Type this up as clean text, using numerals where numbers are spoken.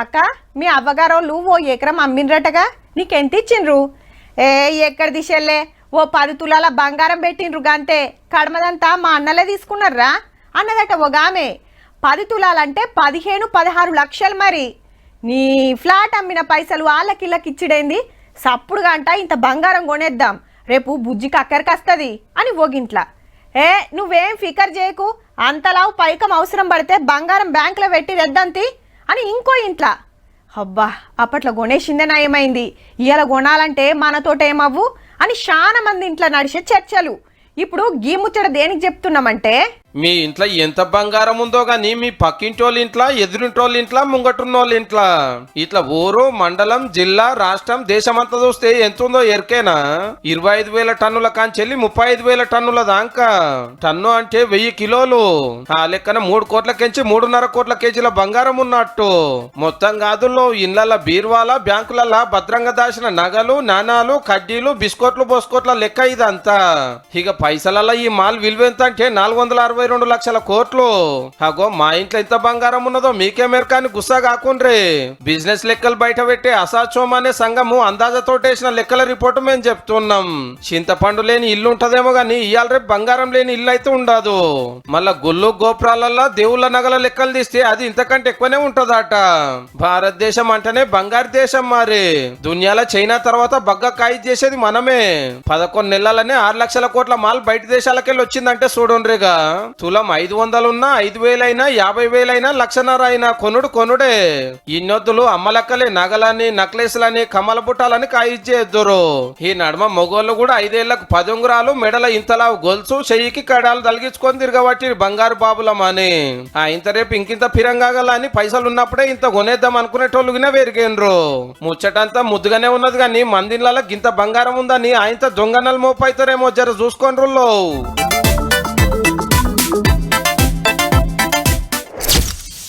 అక్క మీ అవ్వగారోళ్ళు ఓ ఎకరం అమ్మిండ్రటగా నీకెంత ఇచ్చిండ్రు? ఎక్కడ దిశల్లే ఓ 10 తులాల బంగారం పెట్టిండ్రు గంతే, కడమదంతా మా అన్నలే తీసుకున్నారా అన్నదట ఒగామె. 10 తులాలంటే 15-16 లక్షలు. మరి నీ ఫ్లాట్ అమ్మిన పైసలు వాళ్ళకిళ్ళకి ఇచ్చిడేంది? సప్పుడు గంట ఇంత బంగారం కొనేద్దాం, రేపు బుజ్జికి అక్కడికి వస్తుంది అని ఓగింట్లా. నువ్వేం ఫికర్ చేయకు, అంతలావు పైకం అవసరం పడితే బంగారం బ్యాంకులో పెట్టి రెద్దంతి అని ఇంకో ఇంట్లా. అబ్బా అప్పట్లో కొనేసిందే నయమైంది, ఇవాళ కొనాలంటే మనతోటేమవ్వు అని చాలా మంది ఇంట్లో నడిచే చర్చలు. ఇప్పుడు గీ ముచ్చట దేనికి చెప్తున్నామంటే, మీ ఇంట్లో ఎంత బంగారం ఉందో గానీ మీ పక్కింటోళ్ళ ఇంట్లో, ఎదురింటోళ్ళ ఇంట్లో, ముంగటున్నోళ్ళ ఇంట్లో ఇట్లా ఊరు, మండలం, జిల్లా, రాష్ట్రం, దేశమంతా చూస్తే ఎంత ఉందో ఎరికేనా? 25,000 టన్నుల కాంచెల్లి 35,000 టన్నుల దాకా. టన్ను అంటే 1000 కిలోలు. ఆ లెక్కన 3 కోట్ల కెంచి 3.5 కోట్ల కేజీల బంగారం ఉన్నట్టు. మొత్తం కాదుల్లో ఇళ్ల బీర్వాల, బ్యాంకులల్లా భద్రంగా దాచిన నగలు, నాణాలు, కడ్డీలు, బిస్కోట్లు, బోస్కోట్ల లెక్క ఇదంతా. ఇక పైసలల్లా ఈ మాల్ విలువెంత అంటే 462 లక్షల కోట్లు. అగో మా ఇంట్లో ఎంత బంగారం ఉన్నదో మీకే మెరకాని గుస్సా కాకుండ్రే. బిజినెస్ లెక్కలు బయట పెట్టే అసాచోమ్ అనే సంఘము అందాజతోటేసిన లెక్కల రిపోర్టు మేము చెప్తున్నాం. చింతపండు లేని ఇల్లు ఉంటదేమో గానీ ఇవాళ రేపు బంగారం లేని ఇల్లు అయితే ఉండదు. మళ్ళా గుళ్ళు గోపురాలల్లా దేవుళ్ళ నగల లెక్కలు తీస్తే అది ఇంతకంటే ఎక్కువనే ఉంటదట. భారతదేశం అంటేనే బంగారు దేశం. మరి దునియాలో చైనా తర్వాత బగ్గ కాయి చేసేది మనమే. 11 నెలలనే 6 లక్షల కోట్ల మాల్ బయట దేశాలకెళ్ళి వచ్చిందంటే చూడండిగా. తులం 500 ఉన్నా, 5,000 అయినా, 50,000 అయినా, 1,50,000 అయినా కొనుడే. ఇన్నొద్దులు అమ్మలక్కలే నగలని, నక్లెస్లని, కమల బుట్టాలని కాయిచ్చేద్దురు. ఈ నడుమ మొగోళ్ళు కూడా 5 ఏళ్లకు 10 ఉంగరాలు, మెడల ఇంతలా గొలుసు, చెయ్యికి కడాలు తలిగించుకొని తిరగబట్టి బంగారు బాబులమని. ఇంత రేపు ఇంకింత ఫిరంగాగల అని పైసలు ఉన్నప్పుడే ఇంత కొనేద్దాం అనుకునేటోళ్ళుగానే పెరిగేండ్రు. ముచ్చటంతా ముద్దుగానే ఉన్నది గాని మందిళ్ళ గింత బంగారం ఉందని ఆయనతో దొంగనలు మోపైతారేమో జర చూసుకోండ్రుల్లో.